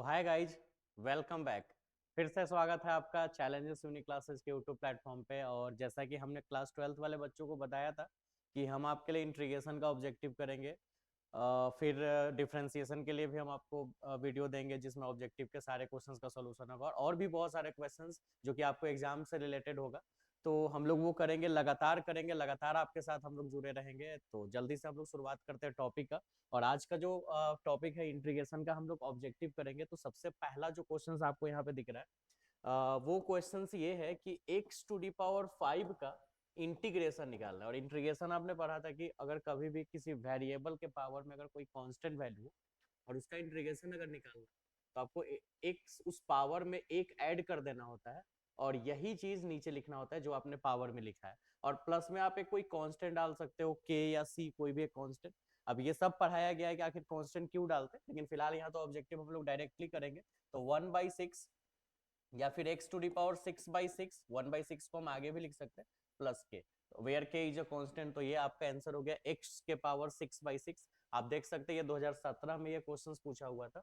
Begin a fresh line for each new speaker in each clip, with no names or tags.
तो hi guys, welcome back. फिर से स्वागत है आपका चैलेंजेस यूनिक क्लासेस के यूट्यूब प्लेटफॉर्म पे। और जैसा कि हमने क्लास 12th वाले बच्चों को बताया था कि हम आपके लिए इंटीग्रेशन का ऑब्जेक्टिव करेंगे। फिर डिफरेंशिएशन के लिए भी हम आपको वीडियो देंगे जिसमें ऑब्जेक्टिव के सारे क्वेश्चंस का सॉल्यूशन होगा और भी बहुत सारे क्वेश्चंस जो कि आपको एग्जाम से रिलेटेड होगा। तो हम लोग वो करेंगे, लगातार आपके साथ हम लोग जुड़े रहेंगे। तो जल्दी से हम लोग शुरुआत करते हैं टॉपिक का। और आज का जो टॉपिक है इंटीग्रेशन का, हम लोग ऑब्जेक्टिव करेंगे। तो सबसे पहला जो क्वेश्चन आपको यहाँ पे दिख रहा है, वो क्वेश्चन ये है कि x⁵ का इंटीग्रेशन निकालना है। और इंटीग्रेशन आपने पढ़ा था कि अगर कभी भी किसी वेरिएबल के पावर में अगर कोई कांस्टेंट वैल्यू और उसका इंटीग्रेशन अगर निकालना, तो आपको एक उस पावर में एक ऐड कर देना होता है और यही चीज नीचे लिखना होता है जो आपने पावर में लिखा है। और प्लस में आप एक कोई कांस्टेंट डाल सकते हो, के या सी, कोई भी एक कांस्टेंट। अब ये सब पढ़ाया गया है कि आखिर कांस्टेंट क्यों डालते हैं, लेकिन फिलहाल यहाँ तो ऑब्जेक्टिव हम लोग डायरेक्टली करेंगे। तो 1/6 या फिर x⁶/6, 1/6 को हम आगे भी लिख सकते हैं plus k, where k is a constant. तो ये आपका आंसर हो गया x⁶/6। आप देख सकते हैं ये 2017 में ये क्वेश्चंस पूछा हुआ था,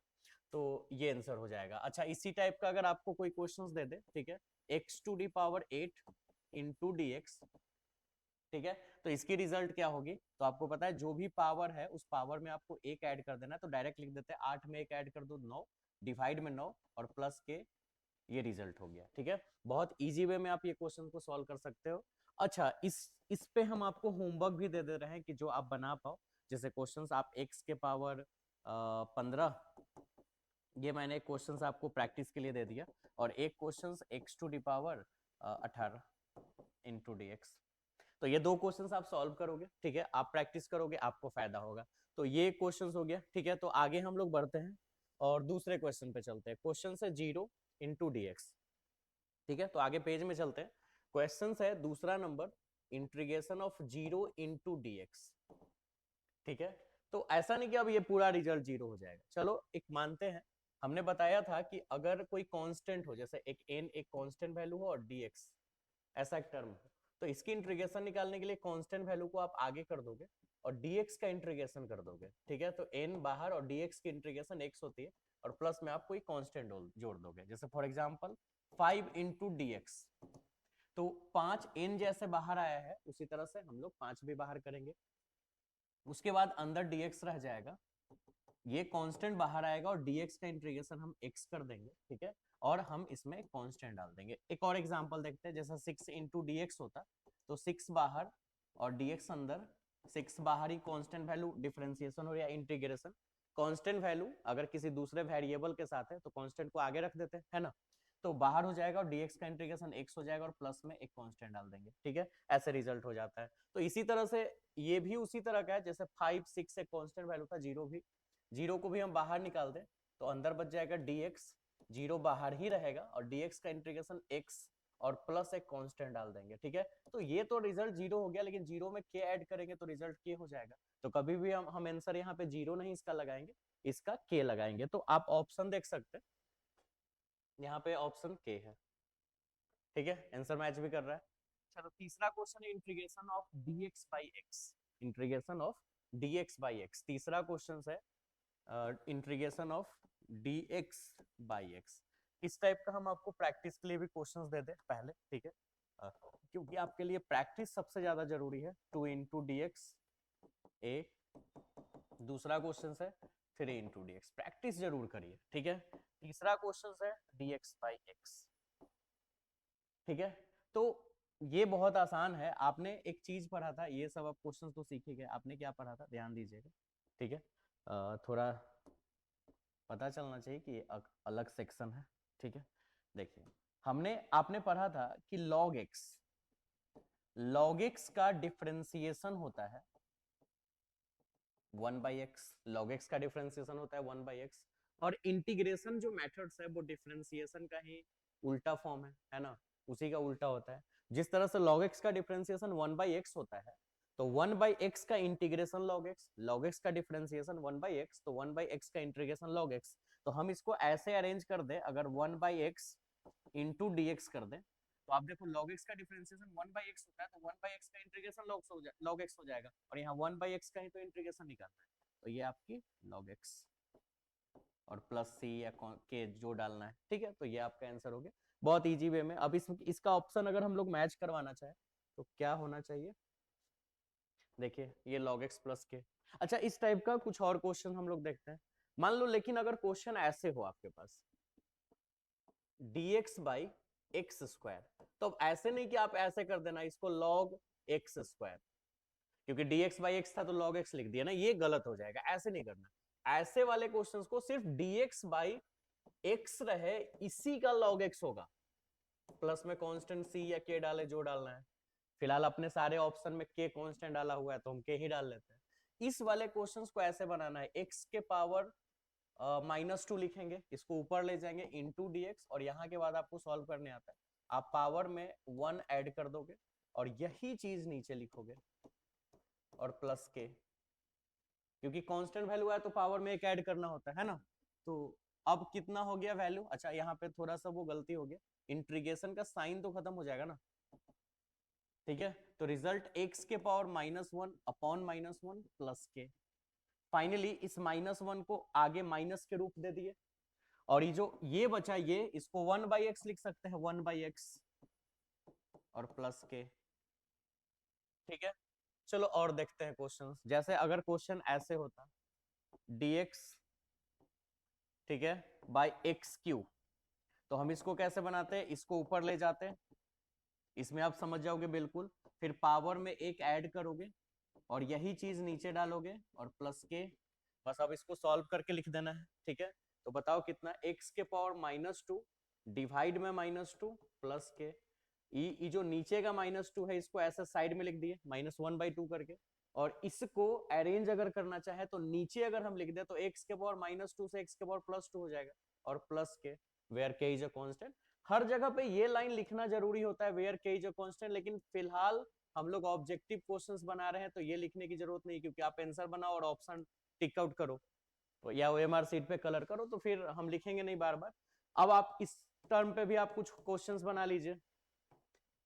तो ये आंसर हो जाएगा। अच्छा, इसी टाइप का अगर आपको कोई क्वेश्चंस दे दे, ठीक है, x⁸ इंटू dx, ठीक है, तो इसकी रिजल्ट क्या होगी? तो आपको पता है जो भी पावर है उस पावर में आपको एक ऐड कर देना है। तो डायरेक्ट लिख देते हैं 8 में एक ऐड कर दो 9, डिवाइड में 9 और प्लस के, ये रिजल्ट हो गया। ठीक है, बहुत इजी वे में आप ये क्वेश्चन को सॉल्व कर सकते हो। अच्छा, इस पे हम आपको होमवर्क भी दे दे रहे हैं कि जो आप बना पाओ। जैसे क्वेश्चंस आप x के पावर 15, ये मैंने क्वेश्चंस आपको प्रैक्टिस के लिए दे दिया। और एक क्वेश्चंस x⁸ 18 इंटू dx। तो ये दो क्वेश्चंस आप सॉल्व करोगे, ठीक है, आप प्रैक्टिस करोगे, आपको फायदा होगा। तो ये क्वेश्चंस हो गया, ठीक है। तो आगे हम लोग बढ़ते हैं और दूसरे क्वेश्चन पे चलते हैं। क्वेश्चन है 0 इंटू dx, ठीक है। तो आगे पेज में चलते हैं। क्वेश्चन है दूसरा number, integration of 0 into dx, ठीक है। तो ऐसा नहीं कि अब ये पूरा रिजल्ट 0 हो जाएगा, चलो एक मानते हैं। हमने बताया था कि अगर कोई कांस्टेंट हो, जैसे एक n एक कांस्टेंट वैल्यू हो और dx ऐसा एक टर्म हो, तो इसकी इंटीग्रेशन निकालने के लिए कांस्टेंट वैल्यू को आप आगे कर दोगे और dx का इंटीग्रेशन कर दोगे, ठीक है। तो n बाहर और dx की इंटीग्रेशन x होती है और प्लस में आप कोई कांस्टेंट जोड़ दोगे। जैसे फॉर एग्जांपल 5 इंटू dx, तो 5 n जैसे बाहर आया है उसी तरह से हम लोग 5 भी बाहर करेंगे। उसके बाद अंदर dx रह जाएगा, ये कांस्टेंट बाहर आएगा और dx का इंटीग्रेशन हम x कर देंगे, ठीक है। और हम इसमें कांस्टेंट डाल देंगे। एक और एग्जांपल देखते हैं, जैसा 6 इंटू dx होता, तो 6 बाहर और dx अंदर। 6 बाहर ही कांस्टेंट वैल्यू, डिफरेंशिएशन हो या इंटीग्रेशन। कांस्टेंट वैल्यू अगर किसी दूसरे वेरिएबल के साथ है तो कांस्टेंट को आगे रख देते हैं, है ना। तो बाहर हो जाएगा और dx का इंटीग्रेशन x हो जाएगा और प्लस में एक कांस्टेंट डाल देंगे, ठीक है। ऐसे रिजल्ट हो जाता है। तो इसी तरह से ये भी उसी तरह का है, जैसे 5 6 एक कांस्टेंट वैल्यू था, 0 भी, 0 को भी हम बाहर निकाल दें तो अंदर बच जाएगा dx, 0 बाहर ही रहेगा और dx का इंटीग्रेशन x और प्लस एक कांस्टेंट डाल देंगे, ठीक है। तो ये तो रिजल्ट 0 हो गया, लेकिन 0 में k ऐड करेंगे तो रिजल्ट k हो जाएगा। तो कभी भी हम आंसर यहाँ पे 0 नहीं इसका लगाएंगे, इसका k लगाएंगे। तो आप ऑप्शन देख सकते हैं, यहाँ पे ऑप्शन k है, ठीक है, आंसर मैच भी कर रहा है। चलो तीसरा क्वेश्चन है integration of dx by x, integration of dx by x। तीसरा क्वेश्चन है integration of dx by x। इस टाइप का हम आपको प्रैक्टिस के लिए भी क्वेश्चंस दे दे पहले, ठीक है। क्योंकि आपके लिए प्रैक्टिस सबसे ज्यादा जरूरी है। 2 इंटू डी एक्स ए, दूसरा क्वेश्चन है 3 इंटू डी एक्स, प्रैक्टिस जरूर करिए, ठीक है। तीसरा क्वेश्चन है dx बाई x, ठीक है। तो ये बहुत आसान है। आपने एक चीज पढ़ा था, ये सब आप क्वेश्चंस तो सीख ही गए। आपने क्या पढ़ा था, ध्यान दीजिएगा, ठीक है। थोड़ा पता चलना चाहिए कि अलग सेक्शन है, ठीक है। देखिए, हमने आपने पढ़ा था कि लॉग एक्स का डिफरेंशिएशन होता है 1/x, लॉग एक्स का डिफरेंशिएशन होता है 1/x। और इंटीग्रेशन जो मेथड्स है वो डिफरेंशिएशन का ही उल्टा फॉर्म है ना, उसी का उल्टा होता है। जिस तरह से लॉग एक्स का डिफरेंशिएशन 1/x होता है, तो 1/x का इंटीग्रेशन लॉग एक्स का डिफरेंशिएशन 1/x, तो 1/x का इंटीग्रेशन लॉग एक्स। तो हम इसको ऐसे अरेंज कर दे, अगर 1/x इंटू dx कर दे, तो आप देखो लॉग एक्स का डिफरेंशिएशन 1/x होता है, तो 1/x का इंटीग्रेशन लॉग एक्स हो जाएगा और यहाँ 1/x का ही तो इंटीग्रेशन निकालना है, तो ये आपकी लॉग एक्स, और प्लस सी या के जो डालना है, ठीक है। तो ये आपका आंसर हो गया बहुत इजी वे में। अब इसका ऑप्शन अगर हम लोग मैच करवाना चाहें तो क्या होना चाहिए, देखिए ये log x प्लस के। अच्छा, इस टाइप का कुछ और क्वेश्चन हम लोग देखते हैं। मान लो लेकिन अगर क्वेश्चन ऐसे हो आपके पास dx बाई एक्स स्क्वायर, तो अब ऐसे नहीं कि आप ऐसे कर देना इसको log x स्क्वायर, क्योंकि dx बाई एक्स था तो log x लिख दिया ना, ये गलत हो जाएगा, ऐसे नहीं करना। ऐसे वाले क्वेश्चंस को सिर्फ dx बाई एक्स रहे इसी का log x होगा, प्लस में कांस्टेंट c या k डाले जो डालना है। फिलहाल अपने सारे ऑप्शन में k कांस्टेंट डाला हुआ है तो हम k ही डाल लेते हैं। इस वाले क्वेश्चंस को ऐसे बनाना है, x के पावर -2 लिखेंगे, इसको ऊपर ले जाएंगे इंटू dx, और यहाँ के बाद आपको सॉल्व करने आता है, आप पावर में 1 ऐड कर दोगे और यही चीज नीचे लिखोगे और प्लस के, क्योंकि कांस्टेंट वैल्यू है तो पावर में एक ऐड करना होता है ना। तो अब कितना हो गया वैल्यू, अच्छा यहाँ पे थोड़ा सा वो गलती हो गया, इंटीग्रेशन का साइन तो खत्म हो जाएगा ना, ठीक है। तो रिजल्ट x के पावर -1 अपॉन -1 प्लस के। फाइनली इस -1 को आगे माइनस के रूप दे दिए, और ये जो ये बचा ये इसको 1/x लिख सकते हैं, 1/x और प्लस के, ठीक है। चलो और देखते हैं क्वेश्चन। जैसे अगर क्वेश्चन ऐसे होता dx, ठीक है, बाई एक्स क्यू, तो हम इसको कैसे बनाते हैं, इसको ऊपर ले जाते हैं, इसमें आप समझ जाओगे बिल्कुल, फिर पावर में एक ऐड करोगे और यही चीज नीचे डालोगे और प्लस के, बस अब इसको सॉल्व करके लिख देना है, ठीक है। तो बताओ कितना, x के पावर -2 डिवाइड में -2 प्लस के, ये जो नीचे का -2 है इसको ऐसे साइड में लिख दिए -1/2 करके, और इसको अरेंज अगर करना चाहे तो नीचे अगर हम लिख दे तो x के पावर -2 से x के पावर +2 हो जाएगा, और plus k where k is a constant. हर जगह पे ये लाइन लिखना जरूरी होता है where k is a constant, लेकिन फिलहाल हम लोग ऑब्जेक्टिव क्वेश्चंस बना रहे हैं तो ये लिखने की जरूरत नहीं, क्योंकि आप आंसर बनाओ और ऑप्शन टिक आउट करो तो या ओएमआर सीट पे कलर करो, तो फिर हम लिखेंगे नहीं बार बार। अब आप इस टर्म पे भी आप कुछ क्वेश्चंस बना लीजिए,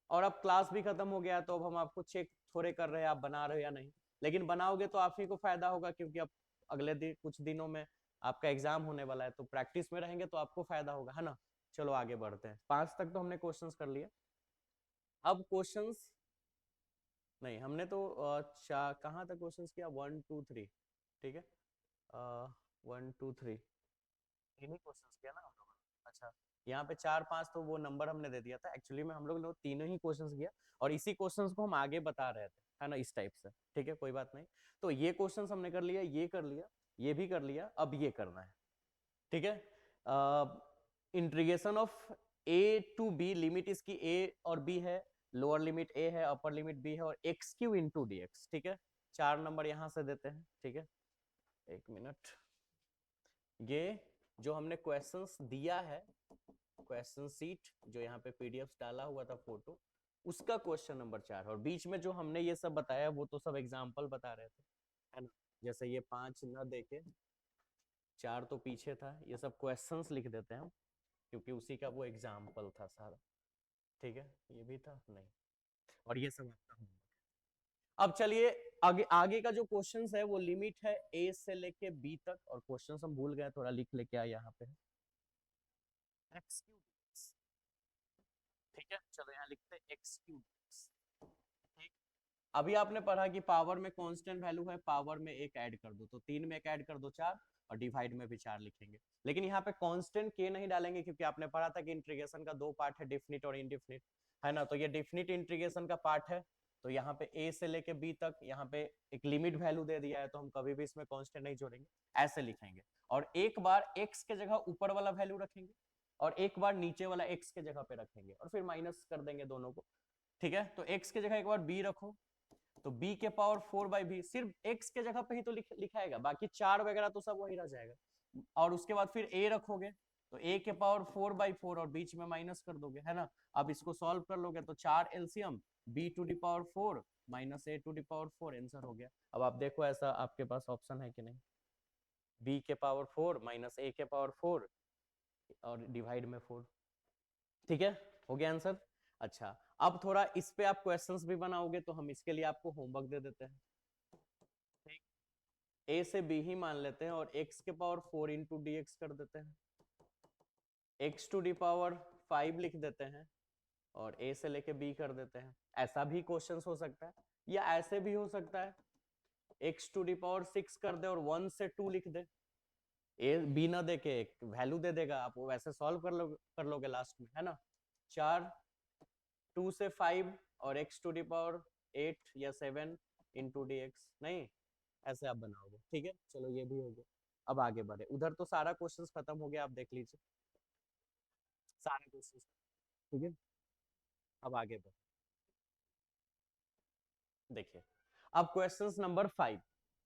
और अब क्लास भी खत्म हो गया तो अब हम आपको चेक थोड़े कर रहे हैं आप बना रहे हो या नहीं, लेकिन बनाओगे तो आप ही को फायदा होगा, क्योंकि अब अगले कुछ दिनों में आपका एग्जाम होने वाला है, तो प्रैक्टिस में रहेंगे तो आपको फायदा होगा, है ना। चलो आगे बढ़ते हैं, 5 तक तो हमने क्वेश्चंस कर लिए। अब क्वेश्चंस नहीं, हमने तो कहाँ तक क्वेश्चंस किया, 1 2 3, ठीक है, 1 2 3 तीन ही क्वेश्चंस किया ना हम लोगों ने। अच्छा, यहाँ पे 4 5 तो वो नंबर हमने दे दिया था, एक्चुअली में हम लोग ने तीनों ही क्वेश्चंस किया, और इसी क्वेश्चंस को हम आगे बता रहे थे, है ना, इस टाइप से, ठीक है, कोई बात नहीं। तो ये क्वेश्चंस हमने कर लिया, ये कर लिया, ये भी कर लिया, अब ये करना है, ठीक है। Integration of a to b, limit इसकी a और b है, लोअर लिमिट a है, अपर लिमिट b है, और x q into d x, ठीक है। 4 नंबर यहां से देते हैं, ठीक है, एक मिनट। ये जो हमने क्वेश्चंस दिया है, क्वेश्चन सीट जो यहाँ पे पीडीएफ डाला हुआ था फोटो, उसका क्वेश्चन नंबर 4 है, और बीच में जो हमने ये सब बताया वो तो सब एग्जाम्पल बता रहे थे, है ना। जैसे ये 5 न देके 4 तो पीछे था, ये सब क्वेश्चंस लिख देते हैं हम, क्योंकि उसी का वो एग्जाम्पल था सारा, ठीक है, ये भी था नहीं, और ये सब आपका होमवर्क। अब चलिए आगे आगे का जो क्वेश्चंस है वो लिमिट है ए से लेके बी तक, और क्वेश्चंस हम भूल गए, थोड़ा लिख लेके आए यहाँ पे, एक्स क्यूब, ठीक है, चलो यहाँ लिखते हैं एक्स क्यूब, ठीक। अभी आपने पढ़ा कि पावर में कांस्टेंट वैल्यू है, पावर में एक ऐड कर दो, तो 3 में एक ऐड कर दो 4, और डिवाइड में भी 4 लिखेंगे, लेकिन यहाँ पे कांस्टेंट के नहीं डालेंगे, क्योंकि आपने पढ़ा था कि इंटीग्रेशन का 2 पार्ट है, डेफिनिट और इनडेफिनिट, है ना। तो ये डेफिनिट इंटीग्रेशन का पार्ट है, तो यहाँ पे ए से लेके बी तक यहाँ पे एक लिमिट वैल्यू दे दिया है, तो हम कभी भी इसमें कांस्टेंट नहीं जोड़ेंगे, ऐसे लिखेंगे, और एक बार एक्स के जगह ऊपर वाला वैल्यू रखेंगे, और एक बार नीचे वाला एक्स के जगह पे रखेंगे, और फिर माइनस कर देंगे दोनों को, ठीक है। तो एक्स के जगह एक बार बी रखो, तो b के पावर 4/b, सिर्फ x के जगह पे ही तो लिखाएगा, बाकी 4 वगैरह तो सब वही रह जाएगा, और उसके बाद फिर a रखोगे, तो a के पावर 4/4 और बीच में माइनस कर दोगे, है ना। अब इसको सॉल्व कर लोगे तो 4 LCM b to the power 4 minus a to the power 4, answer हो गया। अब आप देखो ऐसा आपके पास ऑप्शन है कि नहीं, b के पावर 4 माइनस a के पावर 4 और डिवाइड में 4, ठीक है, हो गया आंसर। अच्छा, अब थोड़ा इस पे आप क्वेश्चंस भी बनाओगे, तो हम इसके लिए आपको होमवर्क दे देते हैं, ठीक। ए से बी ही मान लेते हैं और x के पावर 4 इंटू डी एक्स कर देते हैं, x टू दी पावर 5 लिख देते हैं और a से लेके b कर देते हैं। ऐसा भी क्वेश्चंस हो सकता है या ऐसे भी हो सकता है x टू दी पावर 6 कर दे और 1 से 2 लिख दे, ए बी ना दे के एक वैल्यू दे देगा, आप वो वैसे सॉल्व कर लोगे लास्ट में, है ना। 4 2 से 5 और x टू दी पावर 8 या 7 इंटू डी एक्स, नहीं ऐसे आप बनाओगे, ठीक है। चलो ये भी हो गया। अब आगे बढ़े, उधर तो सारा क्वेश्चंस खत्म हो गया, आप देख लीजिए सारे क्वेश्चंस, ठीक है। अब आगे बढ़े, देखिए अब क्वेश्चंस नंबर 5,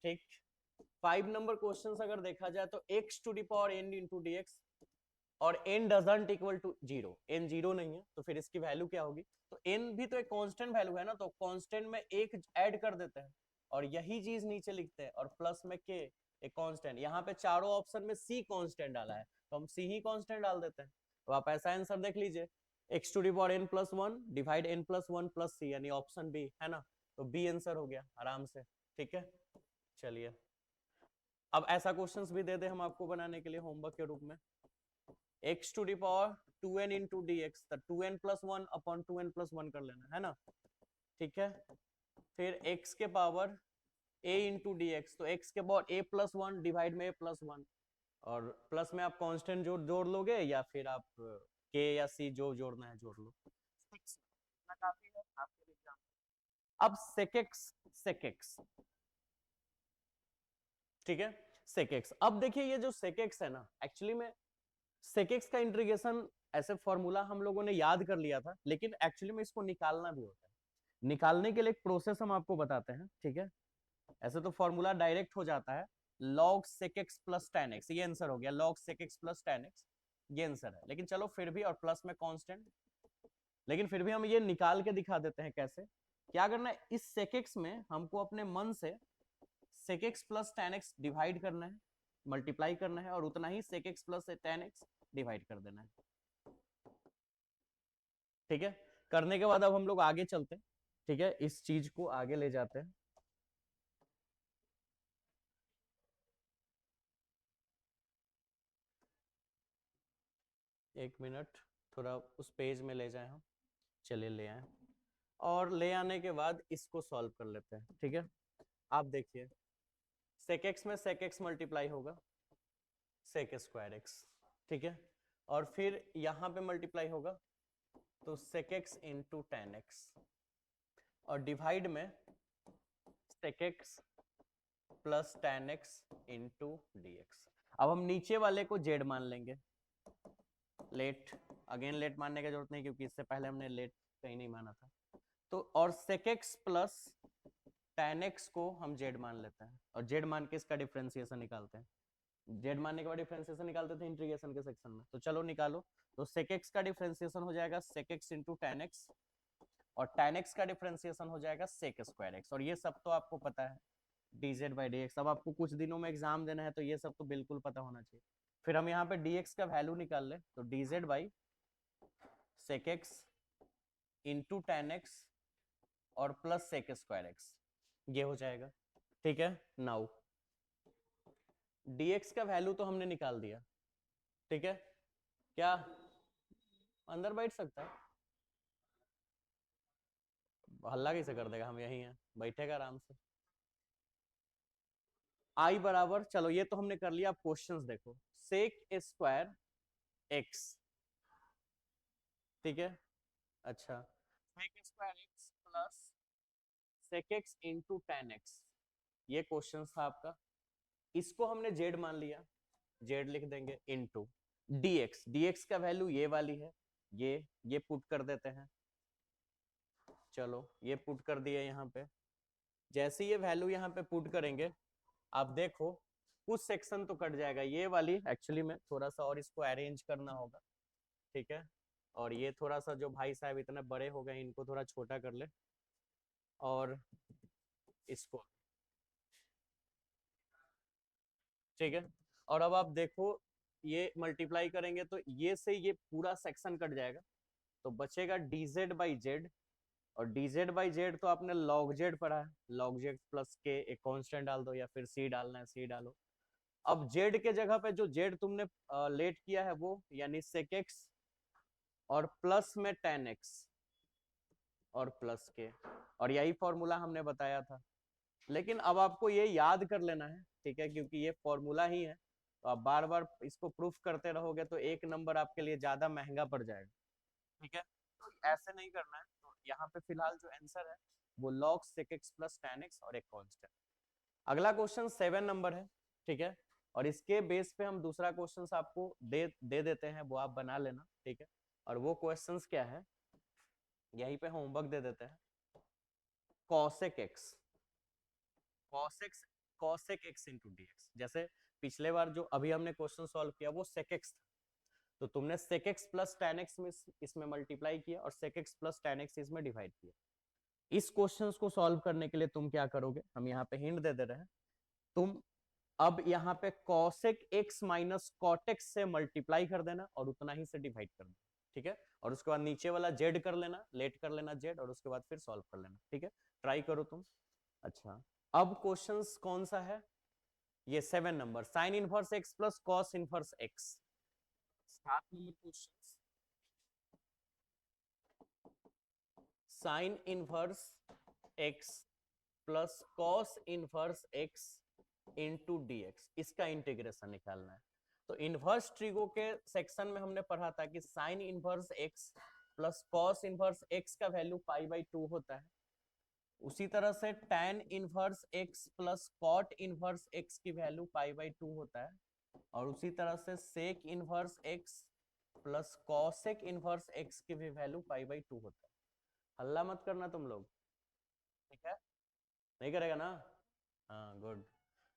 ठीक। 5 नंबर क्वेश्चंस अगर देखा जाए तो x to the power n into d x और n doesn't equal to zero, n zero नहीं है तो फिर इसकी वैल्यू क्या होगी, तो n भी तो एक कांस्टेंट वैल्यू है ना, तो कांस्टेंट में एक ऐड कर देते हैं और यही चीज नीचे लिखते हैं और प्लस में k एक कांस्टेंट। यहाँ पे चारों ऑप्शन में c कांस्टेंट डाला है तो हम c ही कांस्टेंट डाल देते हैं। तो आप ऐसा आंसर देख लीजिए, x to the power n plus one divide n plus one plus c, यानी ऑप्शन बी, है ना। तो बी आंसर हो गया आराम से, ठीक है। चलिए अब ऐसा क्वेश्चंस भी दे दे हम आपको बनाने के लिए होमवर्क के रूप में, x to the power 2n into d x, तो 2n plus one upon 2n plus one कर लेना, है ना, ठीक है। फिर x के power a into d x, तो x के power a plus one divide में a प्लस वन, और प्लस में आप कांस्टेंट जोड़ लोगे या फिर आप k या c जो जोड़ना है जोड़ लो। काफी है आपके एग्जाम। अब सेकेक्स, ठीक है, सेकेक्स। अब देखिए ये जो सेकेक्स है ना, एक्चुअली में सेकेक्स का इंटीग्रेशन ऐसे फॉर्मूला हम लोगों ने याद कर लिया था, लेकिन एक्चुअली में इसको निकालना भी होता है। निकालने के लिए एक प्रोसेस हम आपको बताते हैं, ठीक है। ऐसे तो फॉर्मूला डायरेक्ट हो जाता है, log sec x plus tan x, ये आंसर हो गया, log sec x plus tan x, ये आंसर है। लेकिन चलो फिर भी, और प्लस में कांस्टेंट, लेकिन फिर भी हम ये निकाल के दिखा देते हैं कैसे। क्या करना है, इस sec x में हमको अपने मन से sec x plus tan x divide करना है, मल्टीप्लाई करना है, और उतना ही sec x plus tan x divide कर देना है, ठीक है। करने के बाद अब हम लोग आगे चलते हैं, ठीक है, इस चीज को आगे ले जाते हैं। एक मिनट, थोड़ा उस पेज में ले जाए हम, चलिए ले आए, और ले आने के बाद इसको सॉल्व कर लेते हैं, ठीक है। आप देखिए sec x में sec x मल्टीप्लाई होगा sec स्क्वायर x, ठीक है, और फिर यहाँ पे मल्टीप्लाई होगा तो sec x into tan x, और डिवाइड में sec x plus tan x into d x. अब हम नीचे वाले को z मान लेंगे, लेट, अगेन लेट मानने की जरूरत नहीं क्योंकि इससे पहले हमने लेट कहीं नहीं माना था। तो और sec x plus tan x को हम z मान लेते हैं और z मान के इसका डिफरेंशिएशन निकालते हैं। z मानने के बाद डिफरेंशिएशन निकालते थे इंटीग्रेशन के सेक्शन में, तो चलो निकालो। तो sec x का डिफरेंशिएशन हो जाएगा sec x into tan x, और tan x का डिफरेंशिएशन हो जाएगा sec स्क्वायर x, और ये सब तो आपको पता है dz बाई dx। अब आपको कुछ दिनों में एग्जाम देना है तो ये सब तो बिल्कुल पता होना चाहिए। फिर हम यहाँ पे dx का वैल्यू निकाल ले, तो dz by sec x into tan x और प्लस sec स्क्वायर x, ये हो जाएगा, ठीक है। नाउ dx का वैल्यू तो हमने निकाल दिया, ठीक है। क्या अंदर बैठ सकता है, हल्ला कैसे कर देगा, हम यही हैं, बैठेगा आराम से। आई बराबर, चलो ये तो हमने कर लिया, अब क्वेश्चंस देखो, सेक स्क्वायर एक्स, ठीक है, अच्छा, sec square x plus sec x into tan x, ये क्वेश्चन था आपका। इसको हमने जेड मान लिया, जेड लिख देंगे, इंटू डीएक्स, डीएक्स का वैल्यू ये वाली है, ये पुट कर देते हैं, चलो ये पुट कर दिया यहाँ पे। जैसे ये वैल्यू यहाँ पे पुट करेंगे, आप देखो कुछ सेक्शन तो कट जाएगा, ये वाली एक्चुअली में थोड़ा सा और इसको अरेंज करना होगा, ठीक है। और ये थोड़ा सा जो भाई साहब इतने बड़े हो गए इनको थोड़ा छोटा कर ले, और इसको, ठीक है। और अब आप देखो ये मल्टीप्लाई करेंगे तो ये से ये पूरा सेक्शन कट जाएगा, तो बचेगा dz बाई जेड और dz बाई जेड तो आपने log z पढ़ा है, log z प्लस के एक कांस्टेंट डाल दो या फिर c डालना है c डालो। अब z के जगह पे जो z तुमने लेट किया है वो यानी sec x और प्लस में tan x और प्लस के, और यही फॉर्मूला हमने बताया था। लेकिन अब आपको ये याद कर लेना है, ठीक है, क्योंकि ये फॉर्मूला ही है, तो आप बार बार इसको प्रूफ करते रहोगे तो एक नंबर आपके लिए ज्यादा महंगा पड़ जाएगा, ठीक है। तो ऐसे नहीं करना है, तो यहाँ पे फिलहाल जो आंसर है वो log sec x plus tan x और एक कांस्टेंट। अगला क्वेश्चन 7 नंबर है, ठीक है, और इसके बेस पे हम दूसरा क्वेश्चन आपको दे देते हैं, वो आप बना लेना, ठीक है। और वो क्वेश्चंस क्या है, यहीं पे होमवर्क दे देते हैं। cosec x cosec x into dx, जैसे पिछले बार जो अभी हमने क्वेश्चन सॉल्व किया वो sec x था, तो तुमने sec x plus tan x में इसमें मल्टीप्लाई किया और sec x plus tan x इसमें डिवाइड किया। इस क्वेश्चन को सॉल्व करने के लिए तुम क्या करोगे, हम यहाँ पे हिंट दे दे रहे हैं, तुम अब यहाँ पे cosec x minus cot x से मल्टीप्लाई कर देना और उतना ही से डिवाइड कर देना, ठीक है। और उसके बाद नीचे वाला z कर लेना, लेट कर लेना z, और उसके बाद फिर सॉल्व कर लेना, ठीक है। ट्राई करो तुम। अच्छा, अब क्वेश्चंस कौन सा है, ये 7 number, sign inverse x plus cos inverse x। 7 number question, sign inverse x plus cos inverse x into dx, इसका इंटीग्रेशन निकालना है। तो इनवर्स ट्रिगो के सेक्शन में हमने पढ़ा था कि sine inverse x plus cos inverse x का वैल्यू पाई बाई 2 होता है। उसी तरह से tan inverse x plus cot inverse x की वैल्यू पाई बाई 2 होता है, और उसी तरह से sec inverse x plus cosec inverse x की भी वैल्यू पाई बाई 2 होता है। हल्ला मत करना तुम लोग, ठीक है, नहीं करेगा ना, हाँ गुड।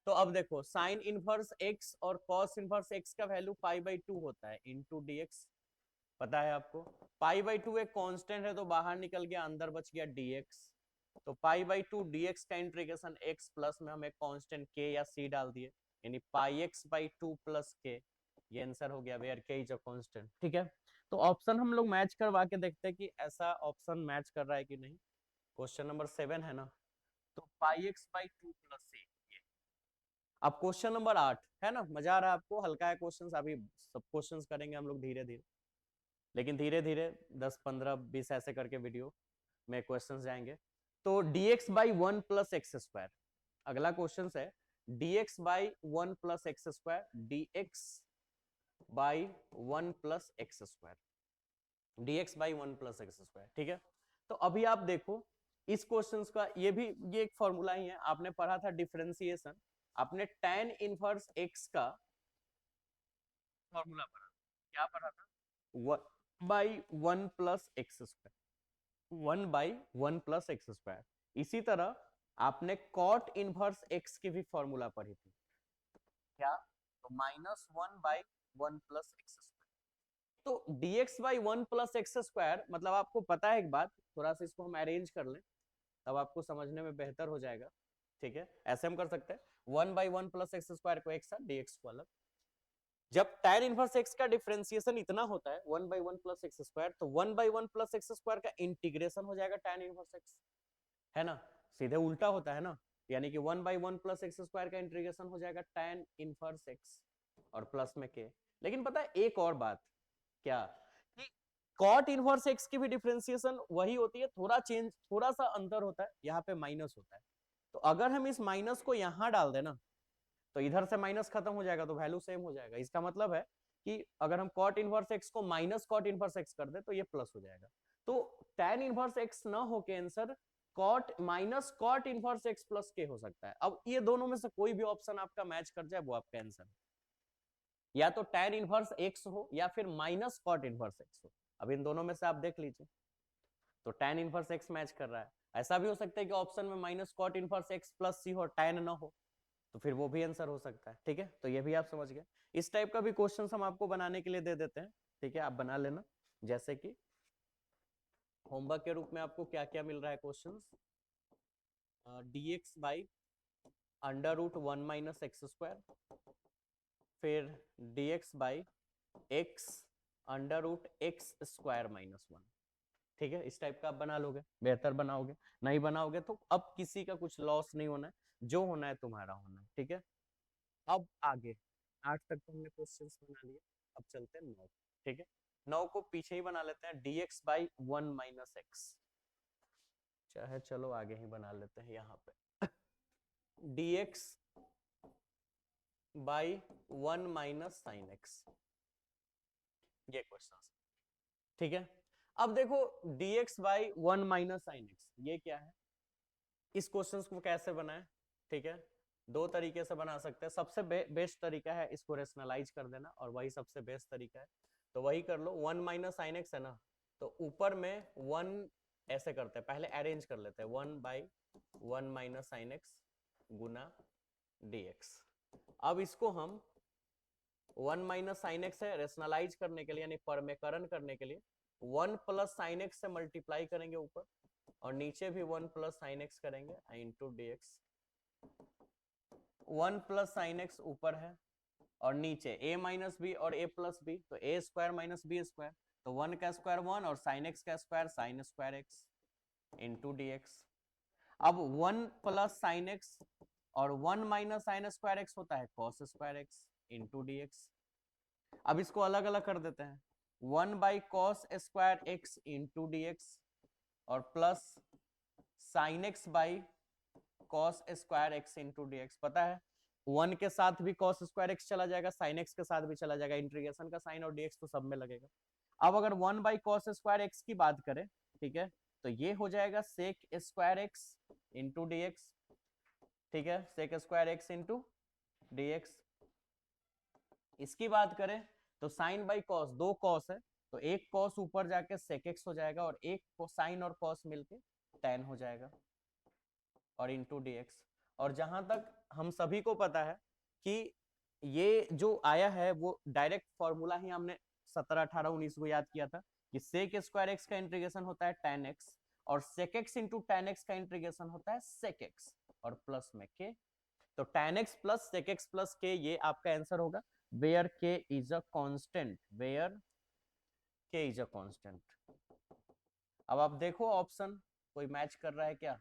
तो अब देखो साइन इनवर्स x और कॉस इनवर्स x का वैल्यू पाई बाई 2 होता है इंटू dx, पता है आपको। पाई बाई 2 एक कांस्टेंट है तो बाहर निकल गया, अंदर बच गया dx, तो पाई बाई 2 dx का इंटीग्रेशन x प्लस में हम एक कांस्टेंट k या c डाल दिए, यानी pi x by 2 plus k, ये आंसर हो गया where k is a constant, ठीक है। तो ऑप्शन हम लोग मैच करवा के देखते हैं कि ऐसा ऑप्शन मैच कर रहा है कि नहीं। क्वेश्चन नंबर 7 है ना, तो पाई एक्स बाई 2 प्लस c। अब क्वेश्चन नंबर 8 है ना, मजा आ रहा है आपको, हल्का है क्वेश्चंस, अभी सब क्वेश्चंस करेंगे हम लोग धीरे धीरे, लेकिन धीरे धीरे 10 15 20 ऐसे करके वीडियो में क्वेश्चंस जाएंगे। तो dx by 1 plus x square, अगला क्वेश्चन है dx by 1 plus x square, dx by 1 plus x square, dx by 1 plus x square, ठीक है। तो अभी आप देखो इस क्वेश्चन का, ये एक फॉर्मूला ही है, आपने पढ़ा था डिफरेंशिएशन, आपने tan इनवर्स x का फॉर्मूला पढ़ा, क्या पढ़ा था, 1 by 1 plus x square, 1 by 1 plus x square. इसी तरह आपने कॉट इनवर्स x की भी फॉर्मूला पढ़ी थी, क्या, तो -1 बाई 1 प्लस एक्स स्क्वायर। तो dx by 1 plus x square, मतलब आपको पता है एक बात, थोड़ा सा इसको हम अरेंज कर लें तब आपको समझने में बेहतर हो जाएगा, ठीक है। ऐसे हम कर सकते हैं 1 बाई 1 प्लस एक्स स्क्वायर को एक साथ, dx को अलग। जब tan इनवर्स x का डिफरेंशिएशन इतना होता है 1 बाई 1 प्लस एक्स स्क्वायर, तो 1 बाई 1 प्लस एक्स स्क्वायर का इंटीग्रेशन हो जाएगा tan इनवर्स x, है ना, सीधे उल्टा होता है ना, यानी कि 1 बाई 1 प्लस एक्स स्क्वायर का इंटीग्रेशन हो जाएगा tan इनवर्स x और प्लस में k। लेकिन पता है एक और बात, क्या, कि cot इनवर्स x की भी डिफरेंशिएशन वही होती है, थोड़ा चेंज, थोड़ा सा अंतर होता है, यहाँ पे माइनस होता है। तो अगर हम इस माइनस को यहाँ डाल देना तो इधर से माइनस खत्म हो जाएगा, तो वैल्यू सेम हो जाएगा। इसका मतलब है कि अगर हम cot इनवर्स x को माइनस cot इनवर्स x कर दे तो ये प्लस हो जाएगा। तो tan इनवर्स x ना हो के answer cot minus cot inverse x plus k हो सकता है। अब ये दोनों में से कोई भी ऑप्शन आपका मैच कर जाए वो आपका आंसर है, या तो tan इनवर्स x हो या फिर माइनस cot इनवर्स x हो। अब इन दोनों में से आप देख लीजिए, तो tan इनवर्स x मैच कर रहा है। ऐसा भी हो सकता है कि ऑप्शन में minus cot inverse x plus c हो, tan ना हो, तो फिर वो भी आंसर हो सकता है, ठीक है। तो ये भी आप समझ गए। इस टाइप का भी क्वेश्चन हम आपको बनाने के लिए दे देते हैं, ठीक है, आप बना लेना। जैसे कि होमवर्क के रूप में आपको क्या क्या मिल रहा है question, dx by under root 1 minus x square, फिर dx by x under root x square minus 1, ठीक है, इस टाइप का आप बना लोगे, बेहतर बनाओगे, नहीं बनाओगे तो अब किसी का कुछ लॉस नहीं होना है, जो होना है तुम्हारा होना है। ठीक है, अब आगे 8 तक तो हमने क्वेश्चंस बना लिए, अब चलते हैं 9। ठीक है, 9 को पीछे ही बना लेते हैं, dx बाई 1 माइनस एक्स, चाहे चलो आगे ही बना लेते हैं यहाँ पे dx by 1 minus sine x, ये क्वेश्चन। ठीक है, अब देखो dx by 1 minus sine x ये क्या है, इस क्वेश्चन को कैसे बनाए। ठीक है, दो तरीके से बना सकते हैं, सबसे बेस्ट तरीका है इसको रेशनलाइज कर देना, और वही सबसे बेस्ट तरीका है, तो वही कर लो। 1 माइनस साइन एक्स है ना, तो ऊपर में 1 ऐसे करते हैं, पहले अरेंज कर लेते हैं, 1 बाई 1 माइनस साइन एक्स गुना dx। अब इसको हम 1 माइनस साइन एक्स है, रेशनलाइज करने के लिए यानी परमेकरण करने के लिए 1 प्लस साइन एक्स से मल्टीप्लाई करेंगे ऊपर, और नीचे भी 1 प्लस साइन एक्स करेंगे into dx। 1 plus sine x ऊपर है और नीचे a माइनस बी और a प्लस बी, तो a square minus b square, तो 1 का स्क्वायर 1 और साइन एक्स का square sine square x into dx। अब 1 प्लस साइन एक्स और 1 माइनस साइन स्क्वायर एक्स होता है cos square x into dx। अब इसको अलग अलग कर देते हैं, 1 by cos square x into dx और plus sine x by cos square x into dx। पता है 1 के साथ भी कॉस स्क्वायर एक्स चला जाएगा, साइन एक्स के साथ भी चला जाएगा, इंटीग्रेशन का साइन और dx तो सब में लगेगा। अब अगर 1 बाई कॉस स्क्वायर एक्स की बात करें, ठीक है, तो ये हो जाएगा sec square x into dx। ठीक है, sec square x into dx। इसकी बात करें तो साइन बाई कॉस, दो कॉस है, तो एक कॉस ऊपर जाके सेक एक्स हो जाएगा और एक साइन और कॉस मिलके tan हो जाएगा और इंटू dx। और जहां तक हम सभी को पता है कि ये जो आया है वो डायरेक्ट फॉर्मूला ही हमने 17 18 19 को याद किया था कि सेक स्क्वायर एक्स का इंटीग्रेशन होता है tan x और sec x into tan x का इंटीग्रेशन होता है सेक एक्स और प्लस में k, तो tan x plus sec x plus k ये आपका आंसर होगा, where k is a constant, where k is a constant. अब आप देखो ऑप्शन कोई मैच कर रहा है क्या,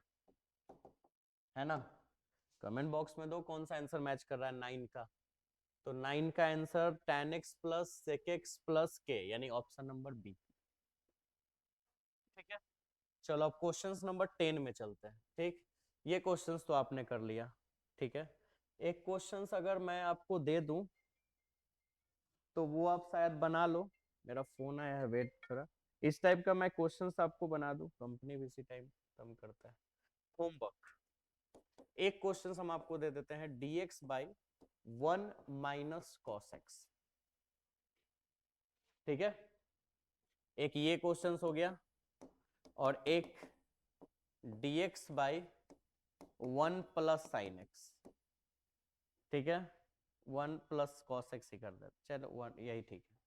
है ना, कमेंट बॉक्स में दो कौन सा आंसर मैच कर रहा है 9 का, तो 9 का answer tan x plus sec x plus k यानी ऑप्शन नंबर बी। ठीक है, चलो अब क्वेश्चंस नंबर 10 में चलते हैं। ठीक, ये क्वेश्चंस तो आपने कर लिया। ठीक है, एक क्वेश्चंस अगर मैं आपको दे दूं तो वो आप शायद बना लो, मेरा फोन आया है वेट थोड़ा, इस टाइप का मैं क्वेश्चंस आपको बना दूं, कंपनी भी इसी टाइम कम करता है। होमवर्क, एक क्वेश्चन हम आपको दे देते हैं dx by 1 minus cos x. ठीक है, एक ये क्वेश्चन हो गया और एक dx by 1 plus sine x. ठीक है, 1 प्लस कॉस एक्स ही कर दे, चलो 1 यही ठीक है।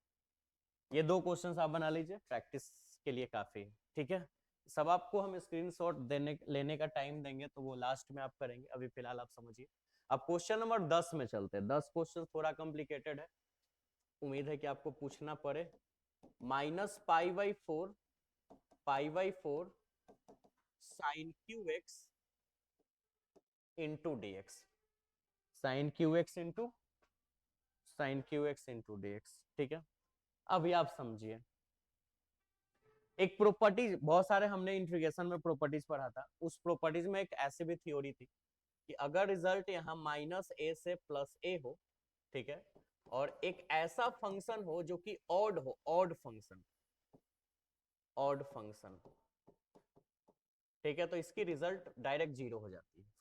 ये दो क्वेश्चंस आप बना लीजिए, प्रैक्टिस के लिए काफी है। ठीक है, सब आपको हम स्क्रीनशॉट देने लेने का टाइम देंगे तो वो लास्ट में आप करेंगे, अभी फिलहाल आप समझिए। अब क्वेश्चन नंबर 10 में चलते हैं। 10 क्वेश्चन थोड़ा कॉम्प्लिकेटेड है, उम्मीद है कि आपको पूछना पड़े। Minus pi by four sine Q x into d x, sine Q x into d x. ठीक है, अभी आप समझिए, एक प्रॉपर्टीज, बहुत सारे हमने इंटीग्रेशन में प्रॉपर्टीज पढ़ा था, उस प्रॉपर्टीज में एक ऐसी भी थ्योरी थी कि अगर रिजल्ट यहाँ माइनस ए से प्लस ए हो, ठीक है, और एक ऐसा फंक्शन हो जो कि ऑड हो, ऑड फंक्शन, ऑड फंक्शन, ठीक है, तो इसकी रिजल्ट डायरेक्ट जीरो हो जाती है।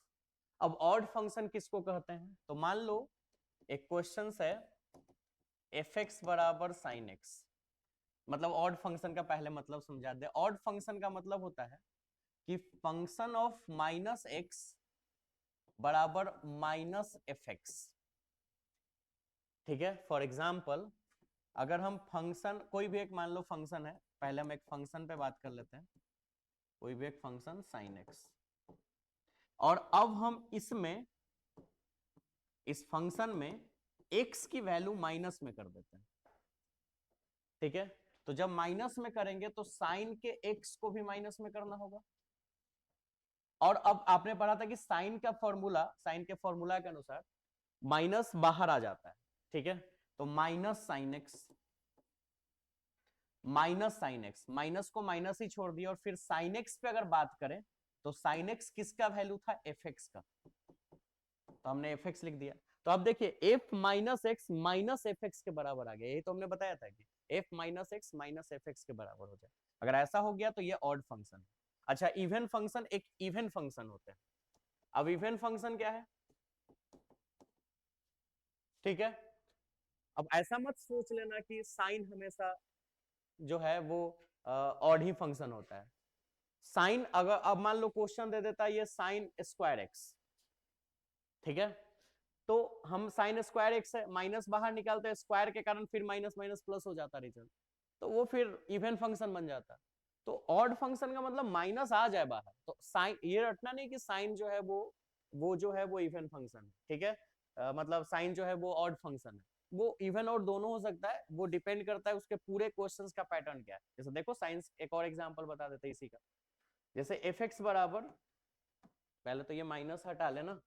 अब ऑड फंक्शन किसको कहते हैं, तो मान लो एक क्वेश्चन है एफ एक्स बराबर साइन एक्स, मतलब ऑड फंक्शन का पहले मतलब समझा दे। ऑड फंक्शन का मतलब होता है कि फंक्शन ऑफ माइनस एक्स बराबर माइनस एफ एक्स। ठीक है, फॉर एग्जाम्पल अगर हम फंक्शन कोई भी एक मान लो फंक्शन है, पहले हम एक फंक्शन पे बात कर लेते हैं, कोई भी एक फंक्शन साइन एक्स, और अब हम इसमें इस फंक्शन में x की वैल्यू माइनस में कर देते हैं। ठीक है, तो जब माइनस में करेंगे तो साइन के एक्स को भी माइनस में करना होगा। और अब आपने पढ़ा था कि साइन के फॉर्मूला के अनुसार माइनस बाहर आ जाता है, ठीक है। तो माइनस साइन एक्स, माइनस को माइनस ही छोड़ दिया, और फिर साइन एक्स पे अगर बात करें तो साइन एक्स किसका वैल्यू था, एफ एक्स का, तो हमने एफ एक्स लिख दिया। तो अब देखिए F minus x minus F x के बराबर आ गया, यही तो हमने बताया था कि F minus x minus F x के बराबर हो जाए। अगर ऐसा हो गया तो ये ऑड फंक्शन है। अच्छा, इवन फंक्शन, एक इवन फंक्शन होते हैं। अब इवन फंक्शन क्या है, ठीक है। अब ऐसा मत सोच लेना कि साइन हमेशा जो है वो ऑड ही फंक्शन होता है। साइन अगर अब मान लो क्वेश्चन दे देता है ये साइन स्क्वायर एक्स, ठीक है, तो हम साइन स्क्वायर एक्स है, माइनस बाहर निकालते हैं, स्क्वायर के कारण फिर माइनस माइनस प्लस हो जाता रिजल्ट, तो वो फिर इवन फंक्शन बन जाता। तो ऑड फंक्शन का मतलब माइनस आ जाए बाहर, तो साइन ये रटना नहीं कि साइन जो है वो जो है वो इवन फंक्शन है, ठीक है। मतलब साइन जो है वो ऑड फंक्शन है, वो इवन और दोनों हो सकता है, वो डिपेंड करता है उसके पूरे क्वेश्चंस का पैटर्न क्या है। जैसे देखो साइंस, एक और एग्जांपल बता देते हैं इसी का। जैसे एफ एक्स बराबर, पहले तो ये माइनस हटा लेना,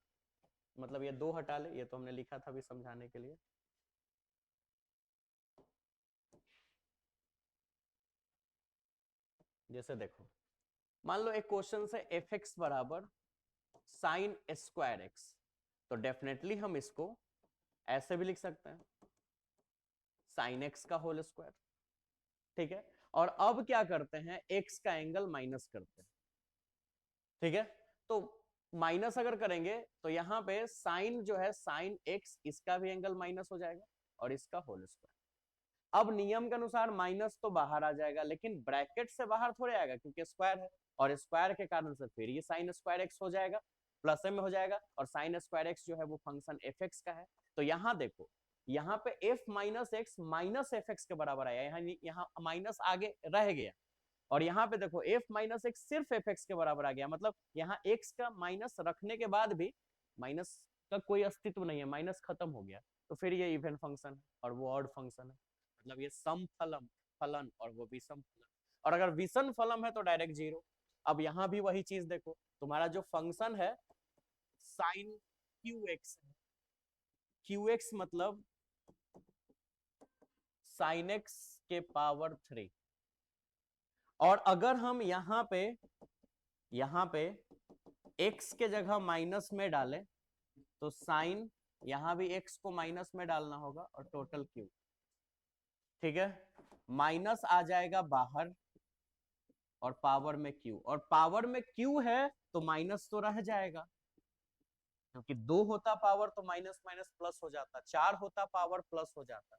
मतलब ये दो हटा ले, ये तो हमने लिखा था अभी समझाने के लिए। जैसे देखो मान लो एक क्वेश्चन से एफ एक्स बराबर साइन स्क्वायर एक्स, तो डेफिनेटली हम इसको ऐसे भी लिख सकते हैं, साइन एक्स का होल स्क्वायर, ठीक है। और अब क्या करते हैं, एक्स का एंगल माइनस करते हैं, ठीक है। तो माइनस अगर करेंगे तो यहां पे साइन जो है साइन एक्स, इसका भी एंगल माइनस हो जाएगा और इसका होल स्क्वायर। अब नियम के अनुसार माइनस तो बाहर आ जाएगा, लेकिन ब्रैकेट से बाहर थोड़े आएगा क्योंकि स्क्वायर है, और स्क्वायर के कारण से फिर ये साइन स्क्वायर एक्स हो जाएगा, प्लस में हो जाएगा, और साइन स्क्वायर एक्स जो है वो फंक्शन एफ एक्स का है। तो यहाँ देखो, यहाँ पे F minus x minus F x के बराबर आया, यहाँ माइनस आगे रह गया, और यहाँ पे देखो एफ माइनस एक्स सिर्फ एफ एक्स के बराबर आ गया, मतलब यहाँ एक्स का माइनस रखने के बाद भी माइनस का कोई अस्तित्व नहीं है, माइनस खत्म हो गया, तो फिर ये इवन फंक्शन है और वो ऑड फंक्शन है। मतलब ये सम फलन फलन और वो विषम फलन, और अगर विषम फलन है तो डायरेक्ट जीरो। अब यहाँ भी वही चीज देखो, तुम्हारा जो फंक्शन है साइन क्यू एक्स है, क्यू एक्स मतलब साइन एक्स के पावर 3, और अगर हम यहाँ पे x के जगह माइनस में डालें तो साइन, यहां भी x को माइनस में डालना होगा और टोटल क्यू, ठीक है। माइनस आ जाएगा बाहर और पावर में q, और पावर में q है तो माइनस तो रह जाएगा, क्योंकि 2 होता पावर तो माइनस माइनस प्लस हो जाता, 4 होता पावर प्लस हो जाता,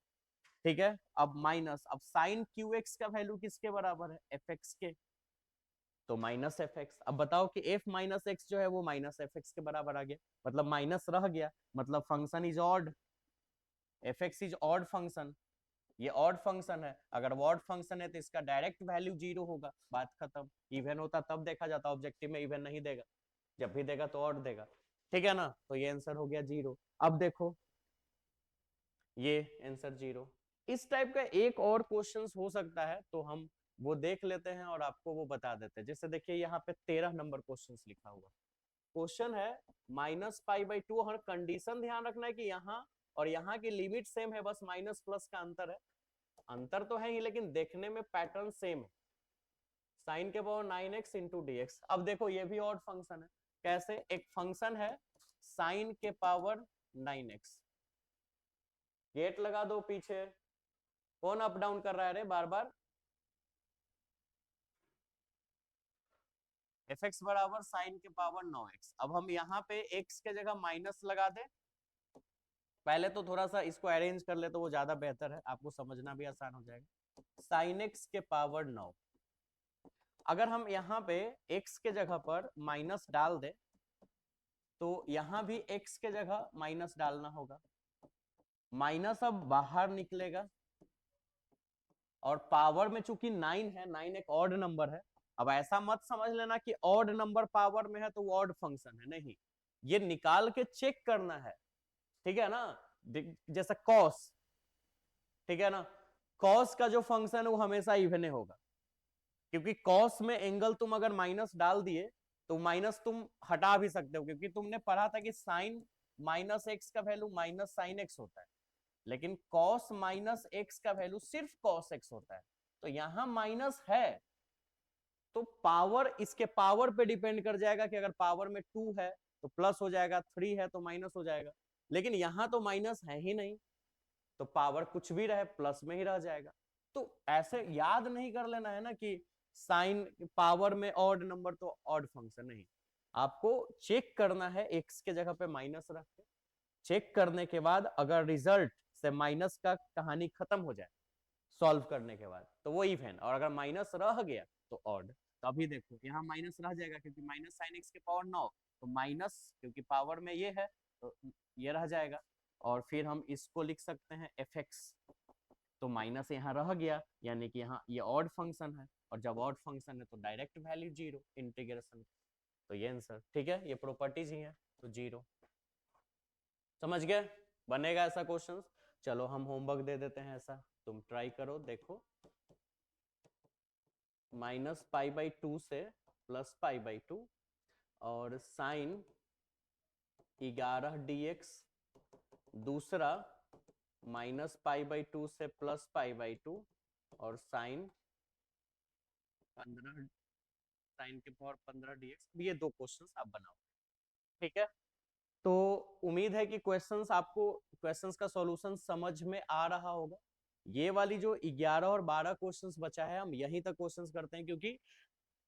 ठीक है। अब माइनस, अब साइन क्यू एक्स का वैल्यू किसके बराबर है, एफ एक्स के, तो माइनस एफ एक्स। अब बताओ कि एफ माइनस एक्स जो है वो माइनस एफ एक्स के बराबर आ गया, मतलब माइनस रह गया, मतलब function is odd, F x is odd function, ये ऑड फंक्शन है। अगर वो ऑड फंक्शन है तो इसका डायरेक्ट वैल्यू जीरो होगा, बात खत्म। इवन होता तब देखा जाता, ऑब्जेक्टिव में इवन नहीं देगा, जब भी देगा तो ऑड देगा, ठीक है ना। तो ये आंसर हो गया जीरो। अब देखो ये आंसर जीरो। इस टाइप का एक और क्वेश्चन हो सकता है, तो हम वो देख लेते हैं और आपको वो बता देते हैं। जैसे देखिए यहाँ पे 13 नंबर क्वेश्चन लिखा हुआ, क्वेश्चन है -π/2, और कंडीशन ध्यान रखना है कि यहाँ और यहाँ की लिमिट सेम है, बस माइनस प्लस का अंतर है, अंतर तो है ही लेकिन देखने में पैटर्न सेम है, साइन के power 9x into d x. अब देखो ये भी ऑड फंक्शन है, कैसे, एक फंक्शन है साइन के पावर 9x, गेट लगा दो पीछे, कौन अप डाउन कर रहा है रे बार बार, एफ एक्स बराबर साइन के पावर 9x। अब हम यहाँ पे x के जगह माइनस लगा दे, पहले तो थोड़ा सा इसको अरेंज कर ले तो वो ज्यादा बेहतर है, आपको समझना भी आसान हो जाएगा। साइन एक्स के पावर 9, अगर हम यहाँ पे x के जगह पर माइनस डाल दे तो यहाँ भी x के जगह माइनस डालना होगा, माइनस अब बाहर निकलेगा, और पावर में चूंकि 9 है, 9 एक ऑड नंबर है। अब ऐसा मत समझ लेना कि ऑड नंबर पावर में है तो वो ऑड फंक्शन है, नहीं, ये निकाल के चेक करना है, ठीक है ना। जैसा कॉस, ठीक है ना, कॉस का जो फंक्शन है वो हमेशा इवन होगा, क्योंकि कॉस में एंगल तुम अगर माइनस डाल दिए तो माइनस तुम हटा भी सकते हो, क्योंकि तुमने पढ़ा था कि साइन माइनस एक्स का वैल्यू माइनस साइन एक्स होता है, लेकिन कॉस माइनस एक्स का वैल्यू सिर्फ कॉस एक्स होता है। तो यहां माइनस है तो पावर इसके पावर पे डिपेंड कर जाएगा कि अगर पावर में 2 है तो प्लस हो जाएगा, 3 है तो माइनस हो जाएगा, लेकिन यहां तो माइनस है ही नहीं, तो पावर कुछ भी रहे प्लस में ही रह जाएगा। तो ऐसे याद नहीं कर लेना है ना कि साइन पावर में ऑड नंबर तो ऑड फंक्शन नहीं, आपको चेक करना है एक्स के जगह पे माइनस रख के, चेक करने के बाद अगर रिजल्ट से माइनस का कहानी खत्म हो जाए सॉल्व करने के बाद तो वो इवन, और अगर माइनस रह गया तो ऑड। तो अभी देखो यहाँ माइनस रह जाएगा क्योंकि माइनस साइन एक्स के पावर 9, तो माइनस क्योंकि पावर में ये है तो ये रह जाएगा, और फिर हम इसको लिख सकते हैं एफ एक्स, तो माइनस यहाँ रह गया, यानी कि यहाँ ये ऑड फंक्शन है, और जब ऑड फंक्शन है तो डायरेक्ट वैल्यू जीरो इंटीग्रेशन, तो ये आंसर ठीक है, ये प्रॉपर्टीज ही है तो जीरो। समझ गए, बनेगा ऐसा क्वेश्चन। चलो हम होमवर्क दे देते हैं ऐसा, तुम ट्राई करो देखो, माइनस पाई बाई 2 से प्लस पाई बाई 2 और साइन 11 dx, दूसरा माइनस पाई बाई 2 से प्लस पाई बाई 2 और साइन 15 साइन के पावर 15 dx। ये दो क्वेश्चंस आप बनाओ, ठीक है। तो उम्मीद है कि क्वेश्चंस आपको क्वेश्चंस का सॉल्यूशन समझ में आ रहा होगा। ये वाली जो 11 और 12 क्वेश्चंस बचा है हम यहीं तक क्वेश्चंस करते हैं, क्योंकि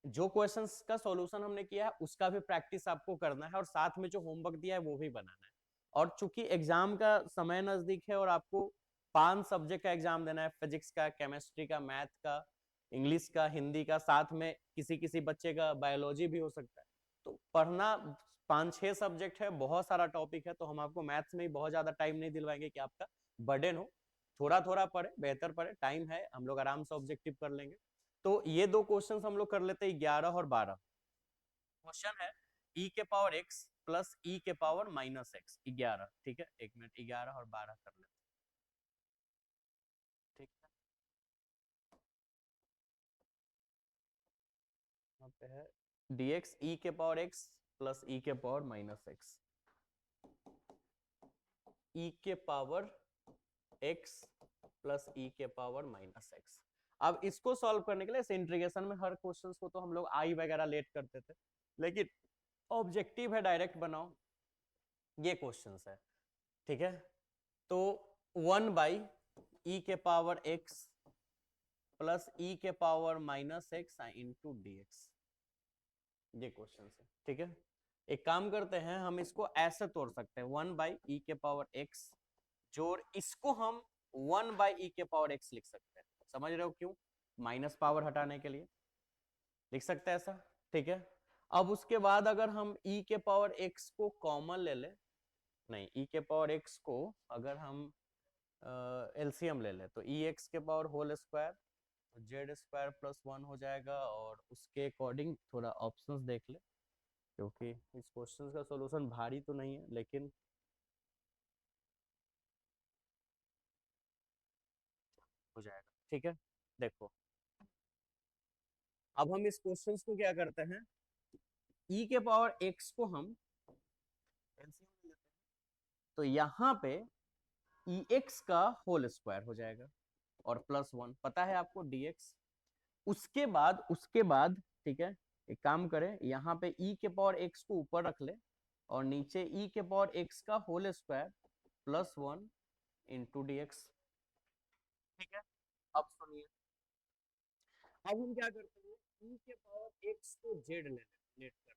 जो क्वेश्चंस का सॉल्यूशन हमने किया है उसका भी प्रैक्टिस आपको करना है, और साथ में जो होमवर्क दिया है वो भी बनाना है। और चूंकि एग्जाम का समय नजदीक है और आपको 5 सब्जेक्ट का एग्जाम देना है, फिजिक्स का, केमिस्ट्री का, मैथ का, इंग्लिश का, हिंदी का, साथ में किसी किसी बच्चे का बायोलॉजी भी हो सकता है, तो पढ़ना 5-6 सब्जेक्ट है, बहुत सारा टॉपिक है, तो हम आपको मैथ्स में बहुत ज्यादा टाइम नहीं दिलवाएंगे कि आपका बर्डन हो, थोड़ा थोड़ा पढ़े, बेहतर पढ़े, टाइम है, हम लोग आराम से ऑब्जेक्टिव कर लेंगे। तो ये दो क्वेश्चंस हम लोग कर लेते हैं 11 और 12। क्वेश्चन है e के पावर x प्लस e के पावर माइनस एक्स 11, ठीक है, एक मिनट 11 और 12 कर लेते हैं, ठीक है। यहाँ पे है dx e के पावर x प्लस e के पावर माइनस एक्स, e के पावर x प्लस e के पावर माइनस एक्स। अब इसको सॉल्व करने के लिए इंटीग्रेशन में हर क्वेश्चन को तो हम लोग आई वगैरह लेट करते थे, लेकिन ऑब्जेक्टिव है डायरेक्ट बनाओ, ये क्वेश्चन है, ठीक है। तो 1 बाई ई के पावर x प्लस ई के power minus x into d x, ये क्वेश्चन है, ठीक है। एक काम करते हैं, हम इसको ऐसे तोड़ सकते हैं, 1 बाई ई के पावर x जोड़ इसको हम 1 बाई ई के पावर x लिख सकते हैं, समझ रहे हो क्यों, माइनस पावर हटाने के लिए लिख सकते हैं ऐसा, ठीक है। अब उसके बाद अगर हम e के पावर x को कॉमन ले ले, नहीं e के पावर x को अगर हम एलसीएम ले ले तो ई एक्स के power whole square z square plus 1 हो जाएगा, और उसके अकॉर्डिंग थोड़ा ऑप्शंस देख ले, क्योंकि इस क्वेश्चन का सॉल्यूशन भारी तो नहीं है लेकिन हो जाएगा, ठीक है। देखो अब हम इस क्वेश्चन को क्या करते हैं, e के पावर x को हम एलसीएम ले लेते हैं, तो यहाँ पे ई एक्स का होल स्क्वायर हो जाएगा और प्लस 1 पता है आपको dx, उसके बाद ठीक है, एक काम करें, यहाँ पे e के पावर x को ऊपर रख ले और नीचे e के पावर x का whole square plus 1 into d x, ठीक है। अब सुनिए, अब हम क्या करते हैं, e के पावर x को z ले लेट कर,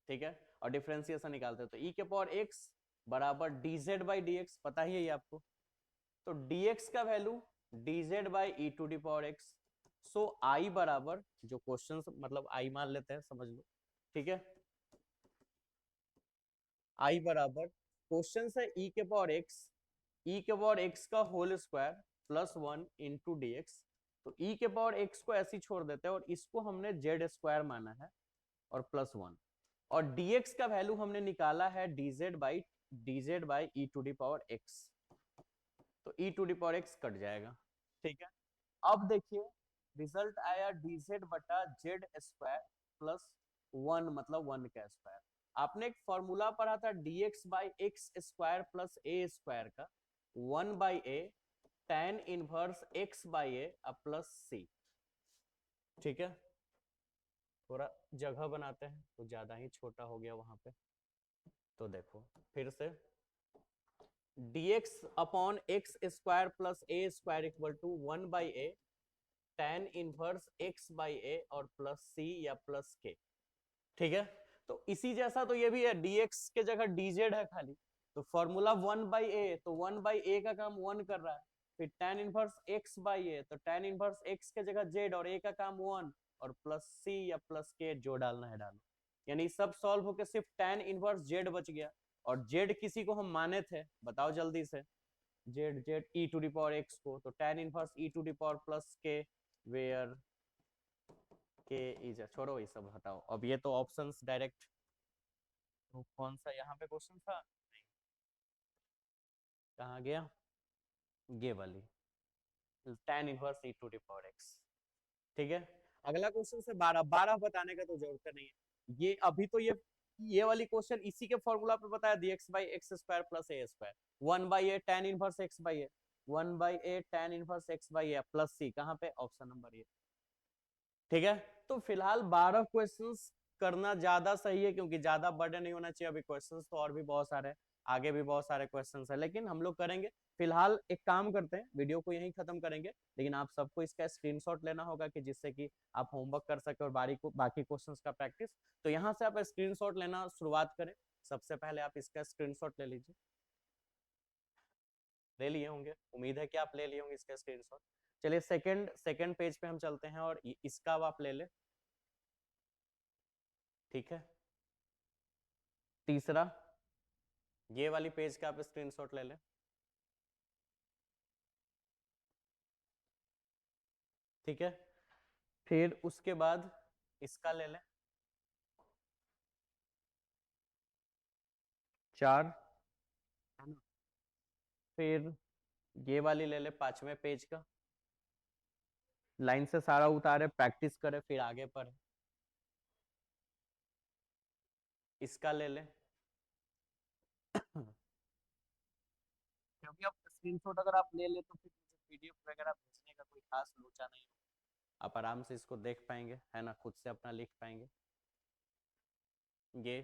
ठीक है, और डिफरेंशिएशन निकालते हैं, तो e के पावर x बराबर dz बाई डी एक्स, पता ही है ये आपको, तो dx का value dz by E to D power X, so I बराबर जो क्वेश्चन मतलब आई मान लेते हैं, समझ लो, ठीक है। आई बराबर क्वेश्चन है e के पावर x, e के पावर x का whole square plus 1 into d x, तो e के पावर x को ऐसे ही छोड़ देते हैं और इसको हमने जेड स्क्वायर माना है और प्लस 1, और dx का वैल्यू हमने निकाला है dz by E to D power x, तो e to D power x cut जाएगा, ठीक है, अब देखिए रिजल्ट आया dz बटा जेड स्क्वायर प्लस 1 मतलब 1 का स्क्वायर। आपने एक फॉर्मूला पढ़ा था dx by X square plus A square का 1 by A tan inverse x by A plus C. ठीक है, थोड़ा जगह बनाते हैं तो ज्यादा ही छोटा हो गया वहां पे। तो देखो फिर से dx upon X square plus A square equal to 1 by A tan inverse x by A और प्लस सी या प्लस के। ठीक है, तो इसी जैसा तो ये भी है, dx के जगह dz है खाली, तो फॉर्मूला 1 बाई ए, तो 1 बाई ए का काम 1 कर रहा है। फिर tan इनवर्स x बाई ए, तो tan इनवर्स x के जगह z और a का काम 1 और प्लस c या प्लस के जो डालना है डालो। यानी सब सॉल्व होकर सिर्फ tan इनवर्स z बच गया। और z किसी को हम माने थे, बताओ जल्दी से। z e to the power x को, तो tan inverse e to the power plus k where k is, छोड़ो ये सब हटाओ। अब ये तो ऑप्शंस डायरेक्ट, तो कौन सा यहाँ पे क्वेश्चन था, कहाँ गया, ये वाली tan inverse e to the power x। ठीक है, अगला क्वेश्चन से 12 12 बताने का तो जरूरत नहीं है। ये अभी तो ये वाली क्वेश्चन इसी के फॉर्मूला पे बताया, dx by X square plus A square 1 by A tan inverse x by A 1 by A tan inverse x by A plus C, कहाँ पे, ऑप्शन नंबर ये। ठीक है, तो फिलहाल 12 क्वेश्चंस करना ज्यादा सही है, क्योंकि ज्यादा बर्डन नहीं होना चाहिए। अभी क्वेश्चंस तो और भी बहुत सारे हैं, आगे भी बहुत सारे क्वेश्चंस है, लेकिन हम लोग करेंगे। फिलहाल एक काम करते हैं, वीडियो को यहीं खत्म करेंगे, लेकिन आप सबको इसका स्क्रीनशॉट लेना होगा कि जिससे कि आप होमवर्क कर सके और बाकी क्वेश्चंस का प्रैक्टिस। तो यहाँ से आप स्क्रीनशॉट लेना शुरुआत करें। सबसे पहले आप इसका स्क्रीनशॉट ले लीजिए। ले लिए होंगे, उम्मीद है कि आप ले लिए होंगे इसका स्क्रीनशॉट। चलिए सेकंड सेकंड पेज पे हम चलते हैं और इसका आप ले ले। ठीक है, तीसरा ये वाली पेज का आप स्क्रीनशॉट ले लें। ठीक है, फिर उसके बाद इसका ले लें, 4 है ना। फिर ये वाली ले ले 5वें पेज का, लाइन से सारा उतारे, प्रैक्टिस करे, फिर आगे पढ़े। इसका ले ले क्योंकि अब स्क्रीनशॉट अगर आप ले ले तो फिर मुझे पीडीएफ वगैरह भेजने का कोई खास लोचा नहीं हो, आप आराम से इसको देख पाएंगे, है ना, खुद से अपना लिख पाएंगे। ये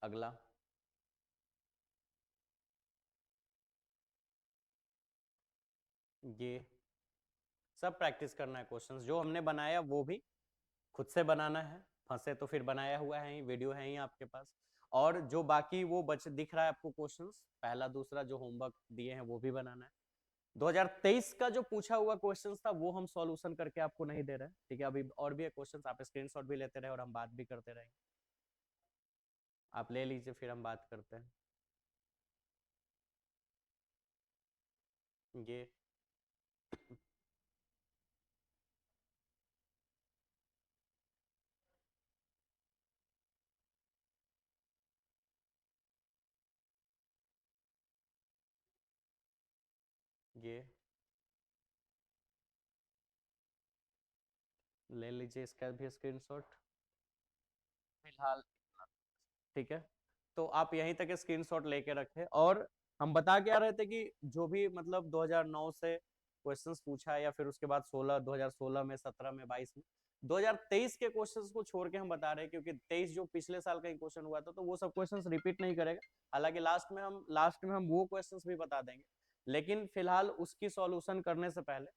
अगला, ये सब प्रैक्टिस करना है। क्वेश्चंस जो हमने बनाया वो भी खुद से बनाना है, फंसे तो फिर बनाया हुआ है ही, वीडियो है ही आपके पास। और जो बाकी वो बच दिख रहा है आपको क्वेश्चंस, पहला दूसरा जो होमवर्क दिए हैं वो भी बनाना है। 2023 का जो पूछा हुआ क्वेश्चंस था वो हम सॉल्यूशन करके आपको नहीं दे रहे हैं। ठीक है, अभी और भी क्वेश्चंस, आप स्क्रीनशॉट भी लेते रहे और हम बात भी करते रहेंगे। आप ले लीजिए, फिर हम बात करते हैं। ये ये ले लीजिए इसका भी स्क्रीनशॉट फिलहाल। ठीक है, तो आप यहीं तक स्क्रीनशॉट लेके रखे। और हम बता क्या रहे थे कि जो भी मतलब 2009 से क्वेश्चंस पूछा है, या फिर उसके बाद 2016 में, 17 में, 22 में, 2023 के क्वेश्चंस को छोड़ के हम बता रहे हैं, क्योंकि 23 जो पिछले साल का ही क्वेश्चन हुआ था, तो वो सब क्वेश्चंस रिपीट नहीं करेगा। हालांकि लास्ट में हम वो क्वेश्चंस भी बता देंगे, लेकिन फिलहाल उसकी सॉल्यूशन करने से पहले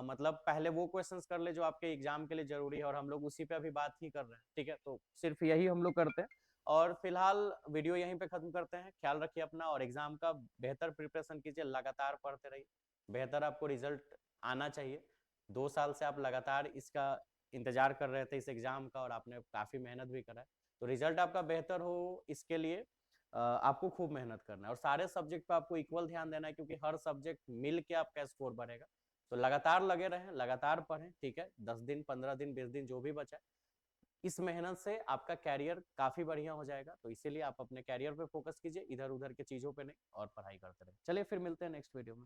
मतलब पहले वो क्वेश्चंस कर ले जो आपके एग्जाम के लिए जरूरी है, और हम लोग उसी पे अभी बात ही कर रहे हैं। ठीक है, तो सिर्फ यही हम लोग करते हैं। और फिलहाल वीडियो यहीं पे खत्म करते हैं। ख्याल रखिए अपना, और एग्जाम का बेहतर प्रिपरेशन कीजिए, लगातार पढ़ते रहिए, बेहतर आपको रिजल्ट आना चाहिए। 2 साल से आप लगातार इसका इंतजार कर रहे थे, इस एग्जाम का, और आपने काफी मेहनत भी करा है। तो रिजल्ट आपका बेहतर हो इसके लिए आपको खूब मेहनत करना है, और सारे सब्जेक्ट पे आपको इक्वल ध्यान देना है, क्योंकि हर सब्जेक्ट मिल के आपका स्कोर बढ़ेगा। तो लगातार लगे रहें, लगातार पढ़ें। ठीक है, 10 दिन, 15 दिन, 20 दिन जो भी बचा है, इस मेहनत से आपका कैरियर काफी बढ़िया हो जाएगा। तो इसीलिए आप अपने कैरियर पे फोकस कीजिए, इधर उधर के चीजों पे नहीं, और पढ़ाई करते रहे। चलिए फिर मिलते हैं नेक्स्ट वीडियो में।